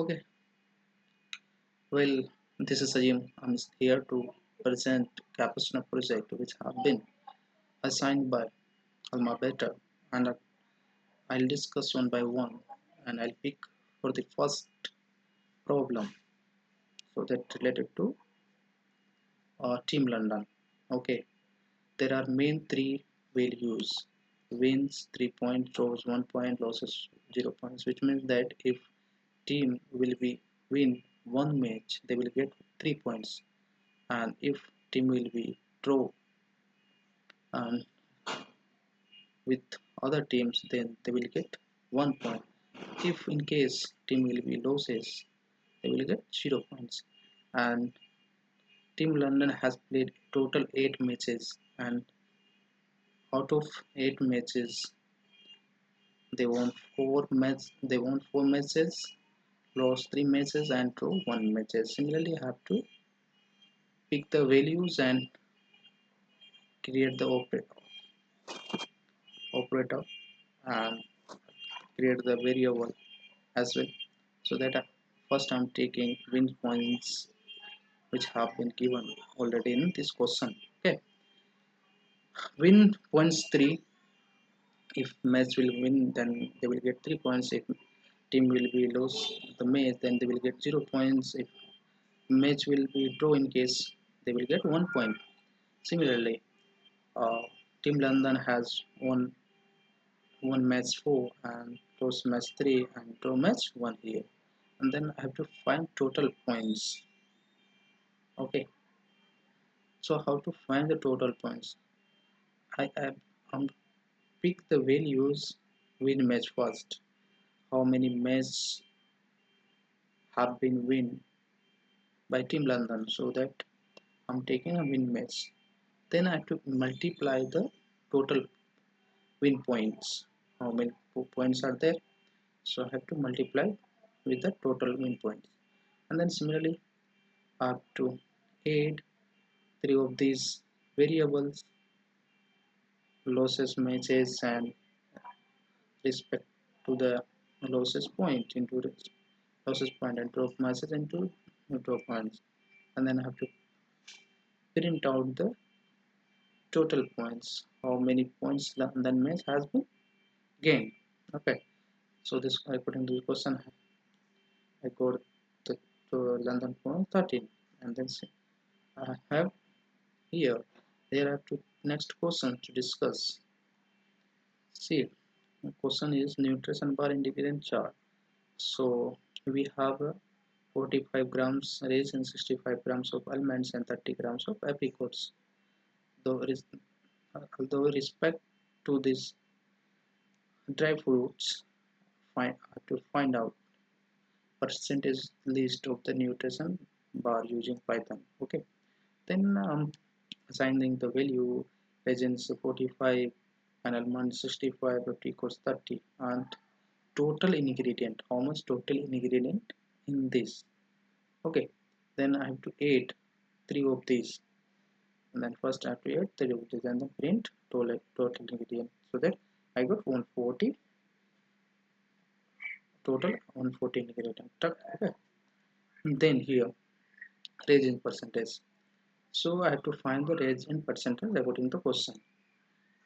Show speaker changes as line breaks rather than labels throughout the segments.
Okay, well, this is Ajim. I'm here to present Capstone project which have been assigned by Alma Beta, and I'll discuss one by one, and I'll pick for the first problem, so that related to Team London. Okay, there are main three values: wins 3 points, draws 1 point, losses 0 points, which means that if team will be win one match, they will get 3 points, and if team will be draw and with other teams, then they will get 1 point. If in case team will be losses, they will get 0 points. And Team London has played total 8 matches, and out of 8 matches, they won 4 matches, lost 3 matches, and drew 1 matches. Similarly, I have to pick the values and create the operator and create the variable as well. So that first I'm taking win points which have been given already in this question. Okay, win points 3. If match will win, then they will get 3 points. If team will be lose the match, then they will get 0 points. If match will be draw, in case they will get 1 point. Similarly, uh, Team London has won match 4 and lost match 3 and draw match 1 here. And then I have to find total points. Okay, so how to find the total points? I pick the values win match first. How many matches have been win by Team London, so that I'm taking a win match. Then I have to multiply the total win points. How many points are there? So I have to multiply with the total win points. And then similarly, I have to add three of these variables: losses matches and respect to the losses point into the losses point, and drop matches into drop points. And then I have to print out the total points, how many points London match has been gained. Okay, so this according to the question, I got the London point 13, and then I have here. There are two next question to discuss. See, the question is nutrition bar ingredient chart. So we have 45 grams raisins, 65 grams of almonds, and 30 grams of apricots. Though, although respect to these dry fruits, have to find out percentage list of the nutrition bar using Python. Okay, then assigning the value raisins 45 and almonds 65, apricots 30, and total ingredient, how much total ingredient in this. Okay, then I have to add three of these, and then first I have to add three of these and then print total ingredient, so that I got 140, total 140 ingredient. Okay, and then here resin percentage. So I have to find the resin percentage according to the question.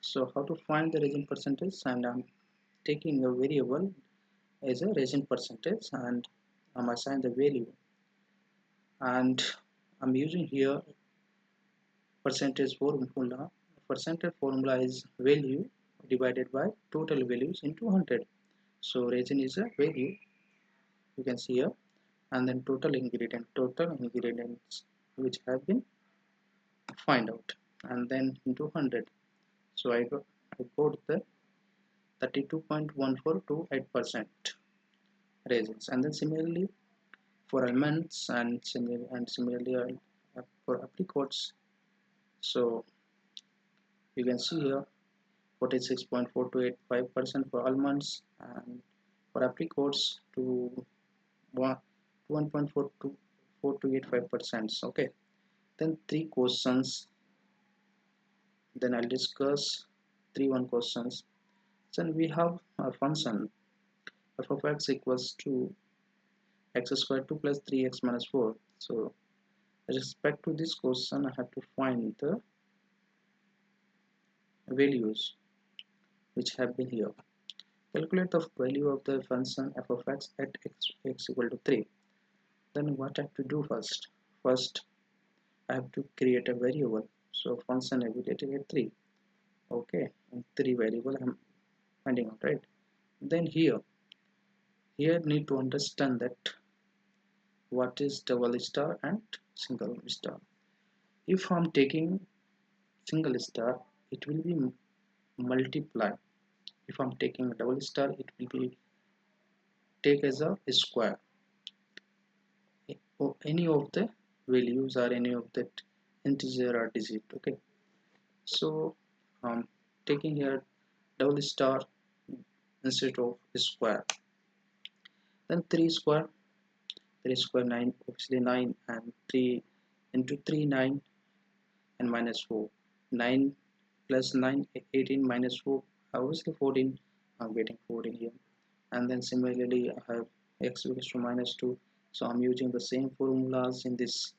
So how to find the resin percentage? And I'm taking a variable as a resin percentage, and I'm assigning the value, and I'm using here percentage formula. Percentage formula is value divided by total values into 100. So resin is a value, you can see here, and then total ingredients which have been find out, and then into 100. So I got the 32.1428% raisins, and then similarly for almonds and similarly for apricots. So you can see here 46.4285% for almonds, and for apricots to 1.4285%. Okay, then three questions, then I'll discuss three one questions. Then we have a function f of x equals to x squared 2 plus 3x minus 4. So with respect to this question, I have to find the values which have been here. Calculate the value of the function f of x at x equal to 3. Then what I have to do first? First, I have to create a variable. So function evaluated at 3. Okay, and 3 variable I'm finding out, right? Then here need to understand that what is double star and single star. If I'm taking single star, it will be multiply. If I'm taking a double star, it will be take as a square. Or any of the values or any of that integer or digit. Okay, so taking here double star instead of square. Then 3 square 9, obviously 9, and 3 into 3 9 and minus 4. 9 plus 9 18 minus 4, obviously 14. I'm getting 14 here. And then similarly I have x equals to minus 2, so I'm using the same formulas in this,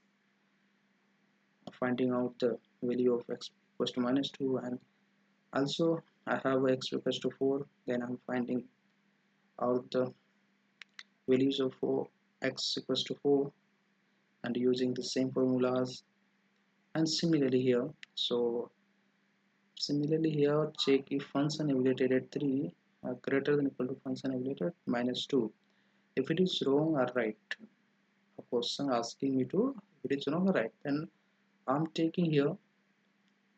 finding out the value of x equals to minus 2, and also I have x equals to 4. Then I'm finding out the values of 4 x equals to 4 and using the same formulas. And similarly here, so similarly here, check if function evaluated at 3 are greater than equal to function evaluated at minus 2. If it is wrong or right, a question asking me to, if it is wrong or right, then I'm taking here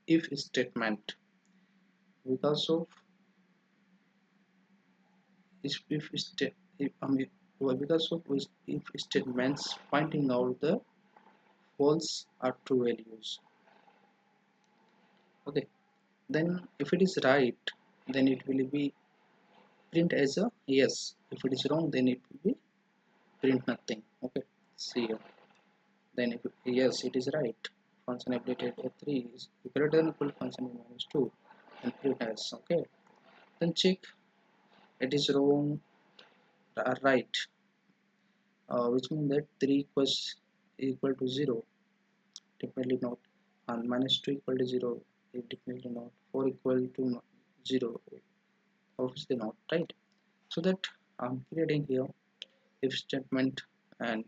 if statement, because of if well, because of if statements finding out the false or true values. Okay, then if it is right, then it will be print as a yes. If it is wrong, then it will be print nothing. Okay, see here. Then if yes, it is right, function evaluated at 3 is greater than equal to function minus 2, and print as. Okay, then check it is wrong or right, which means that 3 equals equal to 0, definitely not, and minus 2 equal to 0, definitely not, 4 equal to 0, obviously not, right? So that I'm creating here if statement, and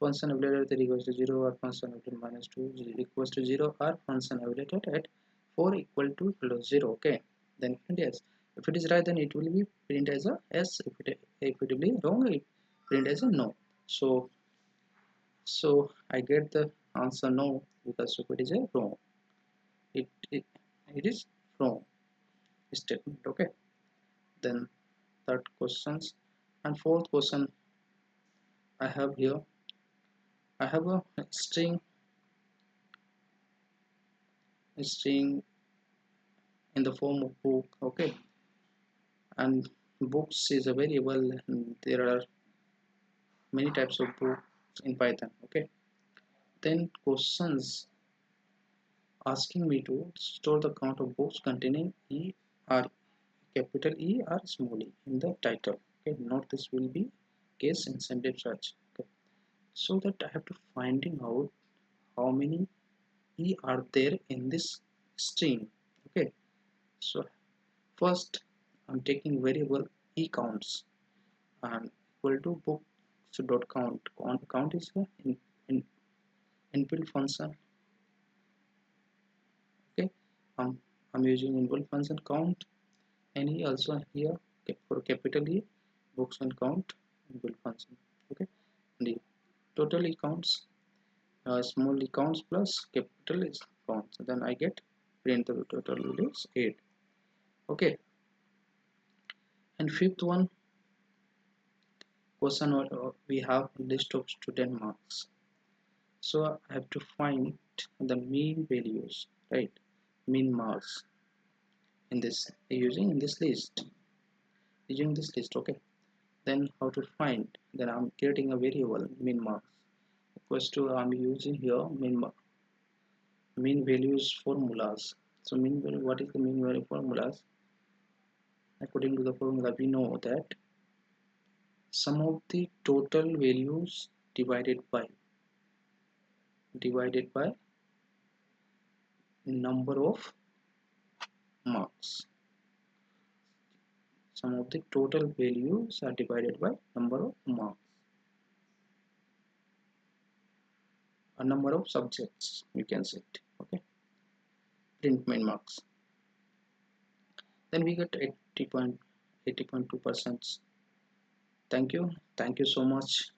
function evaluated at 3 equals to 0 or function evaluated minus 2 equals to 0 or function evaluated at 4 equal to 0. Okay, then print yes. If it is right, then it will be print as a yes. If it will be wrong, it print as a no. So I get the answer no, because if it is a wrong, it, it, it is wrong statement. Okay, then third questions, and fourth question I have here. I have a string in the form of book. Okay, and books is a variable, and there are many types of books in Python. Okay, then questions asking me to store the count of books containing E or capital E or small e in the title. Okay, not this will be case insensitive search. Okay, so that I have to finding out how many E are there in this string. Okay, so first I'm taking variable E counts and equal to books dot count. Count is a in, inbuilt function. Okay, um, I'm using inbuilt function count, and E also here for capital E books and count inbuilt function. Okay, and the total E counts, small e counts plus capital is counts. Then I get print the total is 8. Okay, and fifth one question, we have list of student marks. So I have to find the mean values, right? Mean marks in this using this list. Okay, then how to find? Then I'm creating a variable mean marks equals to, I'm using here mean values formulas. So mean value, what is the mean value formulas? According to the formula, we know that sum of the total values divided by number of marks. Sum of the total values are divided by number of marks, a number of subjects you can say it. Okay, print min marks. Then we get 80.2%. Thank you so much